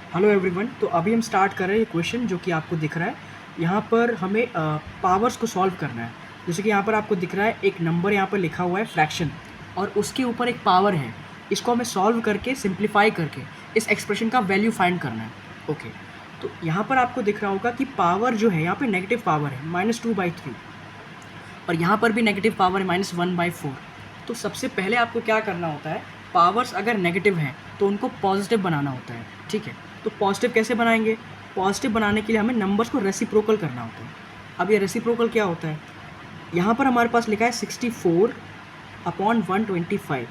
Hello everyone. तो अभी हम स्टार्ट कर रहे हैं ये क्वेश्चन जो कि आपको दिख रहा है। यहाँ पर हमें पावर्स को सॉल्व करना है। जैसे कि यहाँ पर आपको दिख रहा है एक नंबर यहाँ पर लिखा हुआ है फ्रैक्शन, और उसके ऊपर एक पावर है। इसको हमें सॉल्व करके सिंप्लीफाई करके इस एक्सप्रेशन का वैल्यू फाइंड करना है। ओके, तो यहाँ पर आपको दिख रहा होगा कि पावर जो है यहाँ पे नेगेटिव पावर है -2/3, और यहाँ पर भी नेगेटिव पावर है -1/4। तो सबसे पहले आपको क्या करना होता है, पावर्स अगर नेगेटिव हैं तो उनको पॉजिटिव बनाना होता है। ठीक है, तो पॉजिटिव कैसे बनाएंगे? पॉजिटिव बनाने के लिए हमें नंबर्स को रेसिप्रोकल करना होता है। अब ये रेसिप्रोकल क्या होता है? यहाँ पर हमारे पास लिखा है 64/125।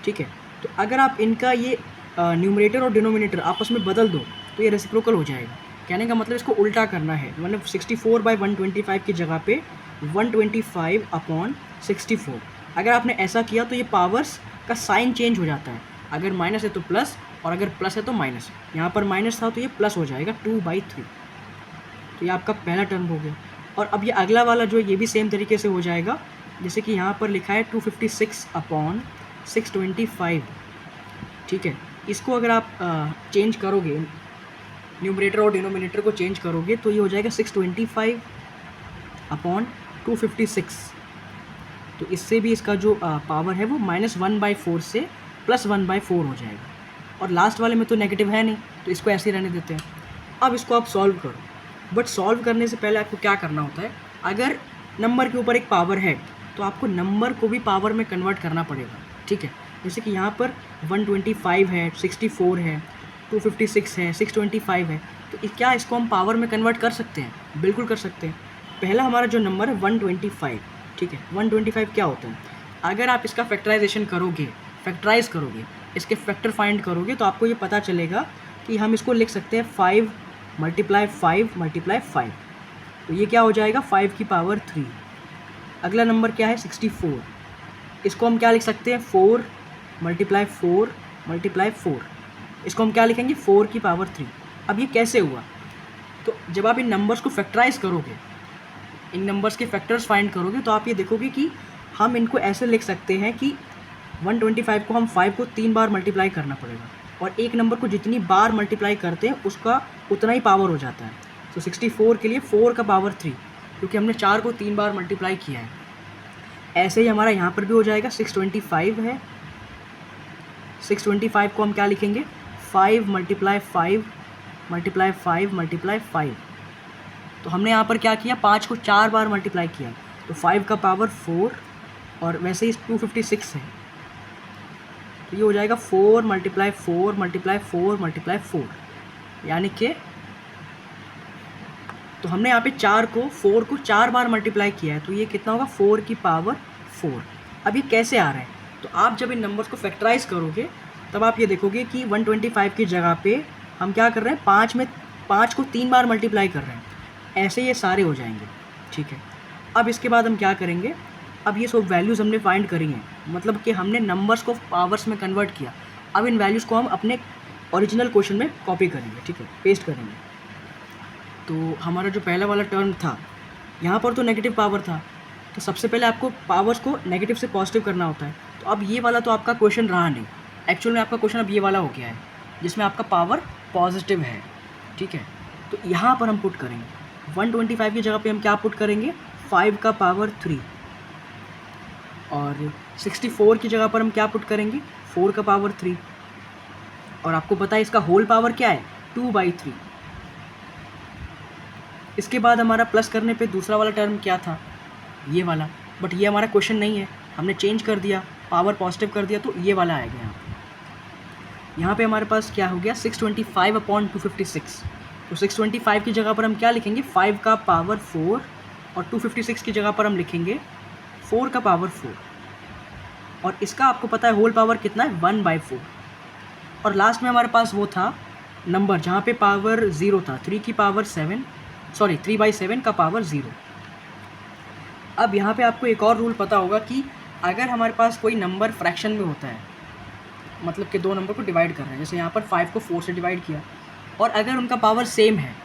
ठीक है, तो अगर आप इनका ये न्यूमरेटर और डिनोमिनेटर आपस में बदल दो तो ये रेसिप्रोकल हो जाएगा। कहने का मतलब इसको उल्टा करना है, मतलब 64/125 की जगह पे 125/64। अगर आपने ऐसा किया तो ये पावर्स का साइन चेंज हो जाता है। अगर माइनस है तो प्लस, और अगर प्लस है तो माइनस। यहाँ पर माइनस था तो ये प्लस हो जाएगा 2/3। तो ये आपका पहला टर्म हो गया। और अब ये अगला वाला जो है ये भी सेम तरीके से हो जाएगा। जैसे कि यहाँ पर लिखा है 256/625। ठीक है, इसको अगर आप चेंज करोगे, न्यूमरेटर और डिनोमिनेटर को चेंज करोगे तो ये हो जाएगा 625/256। तो इससे भी इसका जो पावर है वो -1/4 से +1/4 हो जाएगा। और लास्ट वाले में तो नेगेटिव है नहीं, तो इसको ऐसे ही रहने देते हैं। अब इसको आप सॉल्व करो, बट सॉल्व करने से पहले आपको क्या करना होता है, अगर नंबर के ऊपर एक पावर है तो आपको नंबर को भी पावर में कन्वर्ट करना पड़ेगा। ठीक है, जैसे कि यहाँ पर 125 है, 64 है, 256 है, 625 है, तो क्या इसको हम पावर में कन्वर्ट कर सकते हैं? बिल्कुल कर सकते हैं। पहला हमारा जो नंबर है 125। ठीक है, 125 क्या होता है? अगर आप इसका फैक्टराइजेशन करोगे, फैक्टराइज करोगे, इसके फैक्टर फाइंड करोगे तो आपको ये पता चलेगा कि हम इसको लिख सकते हैं 5 × 5 × 5। तो ये क्या हो जाएगा, 5 की पावर 3। अगला नंबर क्या है, 64। इसको हम क्या लिख सकते हैं, 4 × 4 × 4। इसको हम क्या लिखेंगे, 4 की पावर 3। अब ये कैसे हुआ? तो जब आप इन नंबर्स को फैक्टराइज करोगे, इन नंबर्स के फैक्टर्स फाइंड करोगे, तो आप ये देखोगे कि हम इनको ऐसे लिख सकते हैं कि 125 को हम 5 को 3 बार मल्टीप्लाई करना पड़ेगा, और एक नंबर को जितनी बार मल्टीप्लाई करते हैं उसका उतना ही पावर हो जाता है। तो 64 के लिए 4 का पावर 3, क्योंकि हमने 4 को 3 बार मल्टीप्लाई किया है। ऐसे ही हमारा यहाँ पर भी हो जाएगा। 625 है, 625 को हम क्या लिखेंगे, 5 × 5 × 5 × 5। तो हमने यहाँ पर क्या किया, 5 को 4 बार मल्टीप्लाई किया, तो 5 का पावर 4, और वैसे ही 256 है, तो ये हो जाएगा 4 × 4 × 4 × 4, यानी कि तो हमने यहाँ पे 4 को 4 बार मल्टीप्लाई किया है, तो ये कितना होगा, 4 की पावर 4। अब ये कैसे आ रहा है? तो आप जब इन नंबर्स को फैक्टराइज करोगे तब आप ये देखोगे कि 125 की जगह पे हम क्या कर रहे हैं, 5 को 3 बार मल्टीप्लाई कर रहे हैं। ऐसे ये सारे हो जाएंगे। ठीक है, अब इसके बाद हम क्या करेंगे, अब ये सब वैल्यूज़ हमने फाइंड करी हैं, मतलब कि हमने नंबर्स को पावर्स में कन्वर्ट किया। अब इन वैल्यूज़ को हम अपने ओरिजिनल क्वेश्चन में कॉपी करेंगे। ठीक है, पेस्ट करेंगे। तो हमारा जो पहला वाला टर्म था, यहाँ पर तो नेगेटिव पावर था, तो सबसे पहले आपको पावर्स को नेगेटिव से पॉजिटिव करना होता है। तो अब ये वाला तो आपका क्वेश्चन रहा नहीं, एक्चुअल में आपका क्वेश्चन अब ये वाला हो गया है जिसमें आपका पावर पॉजिटिव है। ठीक है, तो यहाँ पर हम पुट करेंगे 125 की जगह पे हम क्या पुट करेंगे, 5 का पावर 3, और 64 की जगह पर हम क्या पुट करेंगे, 4 का पावर 3, और आपको पता है इसका होल पावर क्या है, 2/3। इसके बाद हमारा प्लस करने पे दूसरा वाला टर्म क्या था, ये वाला, बट ये हमारा क्वेश्चन नहीं है, हमने चेंज कर दिया, पावर पॉजिटिव कर दिया, तो ये वाला आएगा यहाँ पे। यहाँ पे हमारे पास क्या हो गया, 625/256। तो 625 की जगह पर हम क्या लिखेंगे, 5 का पावर 4, और 256 की जगह पर हम लिखेंगे 4 का पावर 4, और इसका आपको पता है होल पावर कितना है, 1/4। और लास्ट में हमारे पास वो था नंबर जहाँ पे पावर 0 था, 3 की पावर 7, सॉरी 3/7 का पावर 0। अब यहाँ पे आपको एक और रूल पता होगा कि अगर हमारे पास कोई नंबर फ्रैक्शन में होता है, मतलब कि दो नंबर को डिवाइड कर रहे हैं, जैसे यहाँ पर 5 को 4 से डिवाइड किया, और अगर उनका पावर सेम है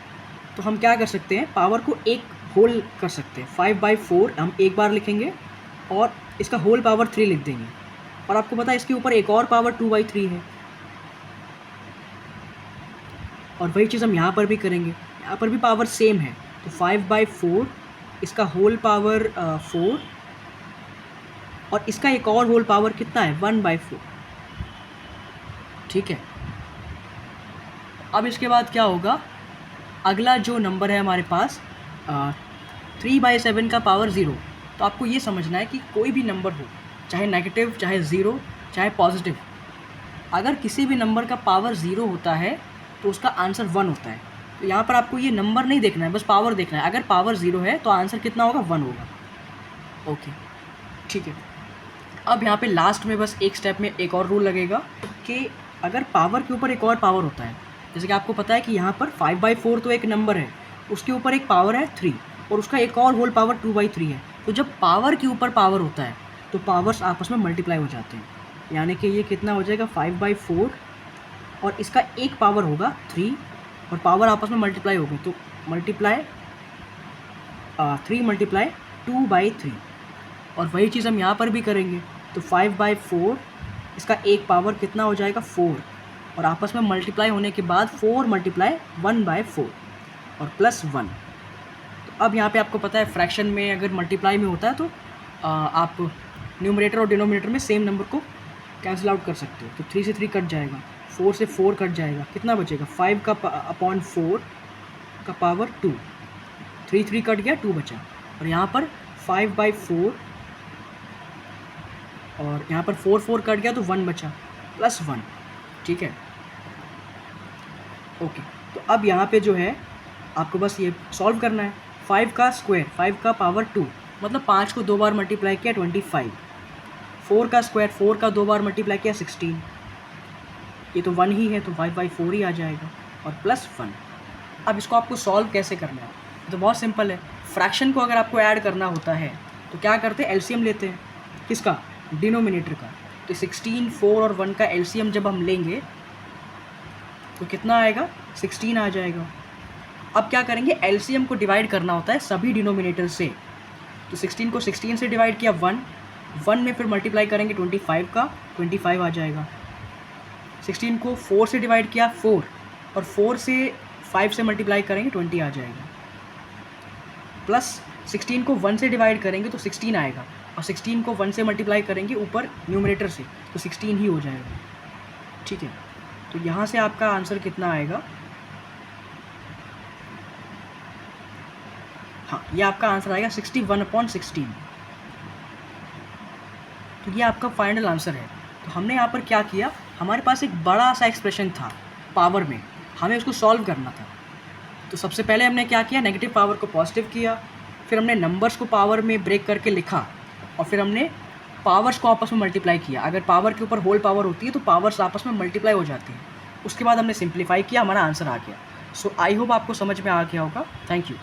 तो हम क्या कर सकते हैं, पावर को एक होल कर सकते हैं। 5/4 हम एक बार लिखेंगे और इसका होल पावर 3 लिख देंगे, और आपको पता है इसके ऊपर एक और पावर 2/3 है, और वही चीज़ हम यहाँ पर भी करेंगे, यहाँ पर भी पावर सेम है, तो 5/4 इसका होल पावर 4 और इसका एक और होल पावर कितना है 1/4, ठीक है। अब इसके बाद क्या होगा, अगला जो नंबर है हमारे पास 3/7 का पावर 0। तो आपको ये समझना है कि कोई भी नंबर हो, चाहे नेगेटिव, चाहे ज़ीरो, चाहे पॉजिटिव, अगर किसी भी नंबर का पावर 0 होता है तो उसका आंसर 1 होता है। तो यहाँ पर आपको ये नंबर नहीं देखना है, बस पावर देखना है। अगर पावर 0 है तो आंसर कितना होगा 1 होगा। ओके, ठीक है। अब यहाँ पे लास्ट में बस एक स्टेप में एक और रूल लगेगा कि अगर पावर के ऊपर एक और पावर होता है, जैसे कि आपको पता है कि यहाँ पर 5/4 तो एक नंबर है, उसके ऊपर एक पावर है 3 और उसका एक और होल पावर 2/3 है। तो जब पावर के ऊपर पावर होता है तो पावर्स आपस में मल्टीप्लाई हो जाते हैं, यानी कि ये कितना हो जाएगा 5/4 और इसका एक पावर होगा 3 और पावर आपस में मल्टीप्लाई हो गई, तो मल्टीप्लाई 3 मल्टीप्लाई 2/3 और वही चीज़ हम यहाँ पर भी करेंगे। तो 5/4 इसका एक पावर कितना हो जाएगा 4 और आपस में मल्टीप्लाई होने के बाद 4 मल्टीप्लाई 1/4 और प्लस 1। तो अब यहाँ पे आपको पता है फ्रैक्शन में अगर मल्टीप्लाई में होता है तो आप न्यूमरेटर और डिनोमिनेटर में सेम नंबर को कैंसिल आउट कर सकते हो। तो 3 से 3 कट जाएगा, 4 से 4 कट जाएगा, कितना बचेगा 5 का अपॉन 4 का पावर 2, 3 कट गया 2 बचा और यहाँ पर 5/4 और यहाँ पर 4 कट गया तो 1 बचा प्लस 1, ठीक है। ओके, तो अब यहाँ पे जो है आपको बस ये सॉल्व करना है। 5 का स्क्वायर, 5 का पावर 2 मतलब 5 को 2 बार मल्टीप्लाई किया 25, 4 का स्क्वायर, 4 का 2 बार मल्टीप्लाई किया 16, ये तो 1 ही है तो 5/4 ही आ जाएगा और प्लस 1। अब इसको आपको सॉल्व कैसे करना है, तो बहुत सिंपल है। फ्रैक्शन को अगर आपको ऐड करना होता है तो क्या करते हैं, एलसीएम लेते हैं, किसका, डिनोमिनेटर का। तो 16, 4 और 1 का एलसीएम जब हम लेंगे तो कितना आएगा 16 आ जाएगा। अब क्या करेंगे, एलसीएम को डिवाइड करना होता है सभी डिनोमिनेटर से। तो 16 को 16 से डिवाइड किया 1 में फिर मल्टीप्लाई करेंगे 25 का, 25 आ जाएगा। 16 को 4 से डिवाइड किया 4 और 4 से 5 से मल्टीप्लाई करेंगे 20 आ जाएगा। प्लस 16 को 1 से डिवाइड करेंगे तो 16 आएगा और 16 को 1 से मल्टीप्लाई करेंगे ऊपर न्यूमरेटर से तो 16 ही हो जाएगा, ठीक है। तो यहाँ से आपका आंसर कितना आएगा, हाँ ये आपका आंसर आएगा 61/16। तो ये आपका फाइनल आंसर है। तो हमने यहाँ पर क्या किया, हमारे पास एक बड़ा सा एक्सप्रेशन था पावर में, हमें उसको सॉल्व करना था। तो सबसे पहले हमने क्या किया, नेगेटिव पावर को पॉजिटिव किया, फिर हमने नंबर्स को पावर में ब्रेक करके लिखा और फिर हमने पावर्स को आपस में मल्टीप्लाई किया। अगर पावर के ऊपर होल पावर होती है तो पावर्स आपस में मल्टीप्लाई हो जाती है। उसके बाद हमने सिंप्लीफाई किया, हमारा आंसर आ गया। सो आई होप आपको समझ में आ गया होगा। Thank you.